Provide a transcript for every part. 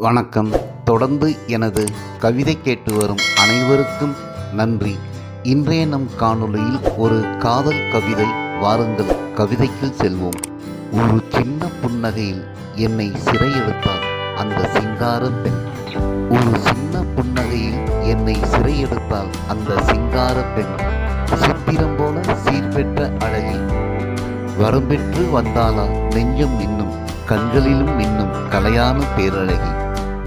வணக்கம். தொடர்ந்து எனது கவிதை கேட்டு வரும் அனைவருக்கும் நன்றி. இன்றைய நம் காணொளியில் ஒரு காதல் கவிதை. வாருங்கள் கவிதைக்குள் செல்வோம். ஒரு சின்ன புன்னகையில் என்னை சிறையெடுத்தாள் அந்த சிங்கார பெண். ஒரு சின்ன புன்னகையில் என்னை சிறையெடுத்தாள் அந்த சிங்கார பெண். சித்திரம் போல சீர்பெற்ற அழகி வரம்பெற்று வந்தாளா நெஞ்சம் இன்னும் கண்களிலும் இன்னும் கலையான பேரழகி.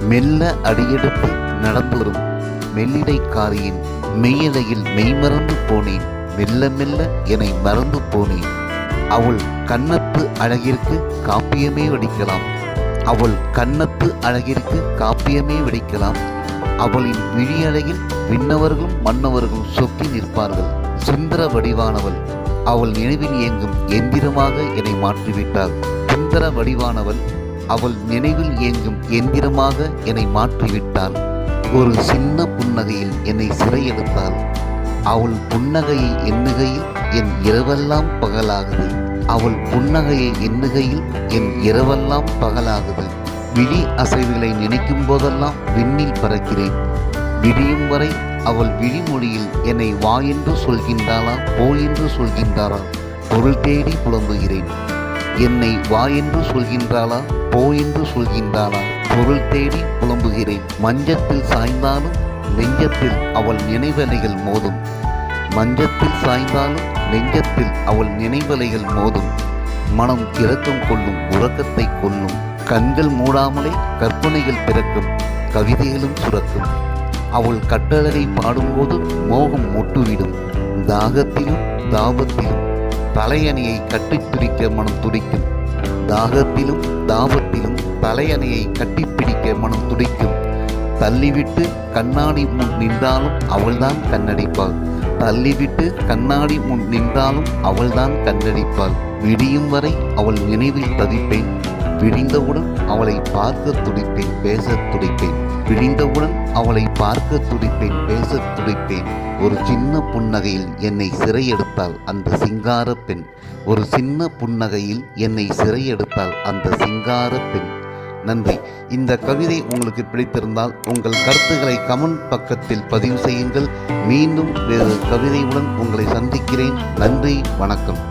மெல்ல அடியெடுத்து நடந்து வரும் மெல்லிடைக்காரியின் மெய்யழகில் மெய்மறந்து போனேன். மெல்ல மெல்ல என்னை மறந்து போனேன். அவள் கன்னத்து அழகிற்கு காப்பியமே வடிக்கலாம். அவள் கன்னத்து அழகிற்கு காப்பியமே வடிக்கலாம். அவளின் விழியழகில் விண்ணவர்களும் மன்னவர்களும் சொக்கி நிற்பார்கள். சுந்தர வடிவானவள் அவள் நினைவில் இயங்கும் எந்திரமாக என்னை மாற்றிவிட்டாள். சுந்தர வடிவானவள் அவள் நினைவில் இயங்கும் எந்திரமாக என்னை மாற்றிவிட்டாள். ஒரு சின்ன புன்னகையில் என்னை சிறையெடுத்தாள். அவள் புன்னகையை எண்ணுகையில் என் இரவெல்லாம் பகலாகுது. அவள் புன்னகையை எண்ணுகையில் என் இரவெல்லாம் பகலாகுது. விழி அசைவுகளை நினைக்கும் போதெல்லாம் விண்ணில் பறக்கிறேன். விடியும் வரை அவள் விழிமொழியில் என்னை வா என்று சொல்கின்றாளா போ என்று சொல்கின்றாளா பொருள் தேடி புலம்புகிறேன். என்னை வா என்று சொல்கின்றாளா போ என்று சொல்கின்றாளா பொருள் தேடி புலம்புகிறேன். மஞ்சத்தில் சாய்ந்தாலும் நெஞ்சத்தில் அவள் நினைவலைகள் மோதும். மஞ்சத்தில் சாய்ந்தாலும் நெஞ்சத்தில் அவள் நினைவலைகள் மோதும். மனம் இரக்கம் கொள்ளும் உறக்கத்தை கொல்லும். கண்கள் மூடாமலே கற்பனைகள் பிறக்கும். கவிதைகளும் சுரக்கும். அவள் கட்டழகை பாடும்போது மோகம் மொட்டுவிடும். தாகத்திலும் தாபத்திலும் தலையணையை கட்டிப்பிடிக்க மனம் துடிக்கும். தாகத்திலும் தாபத்திலும் தலையணையை கட்டிப்பிடிக்க மனம் துடிக்கும். தள்ளிவிட்டு கண்ணாடி முன் நின்றாலும் அவள்தான் கண்ணடிப்பாள். தள்ளிவிட்டு கண்ணாடி முன் நின்றாலும் அவள்தான் கண்ணடிப்பாள். விடியும் வரை அவள் நினைவில் தவிப்பேன். விடிந்தவுடன் அவளை பார்க்க துடிப்பேன், பேசத் துடிப்பேன். விடிந்தவுடன் அவளை பார்க்க துடிப்பேன், பேசத் துடிப்பேன். ஒரு சின்ன புன்னகையில் என்னை சிறையெடுத்தாள் அந்த சிங்கார பெண். ஒரு சின்ன புன்னகையில் என்னை சிறையெடுத்தாள் அந்த சிங்கார பெண். நன்றி. இந்த கவிதை உங்களுக்கு பிடித்திருந்தால் உங்கள் கருத்துக்களை கமெண்ட் பக்கத்தில் பதிவு செய்யுங்கள். மீண்டும் வேறு கவிதையுடன் உங்களை சந்திக்கிறேன். நன்றி, வணக்கம்.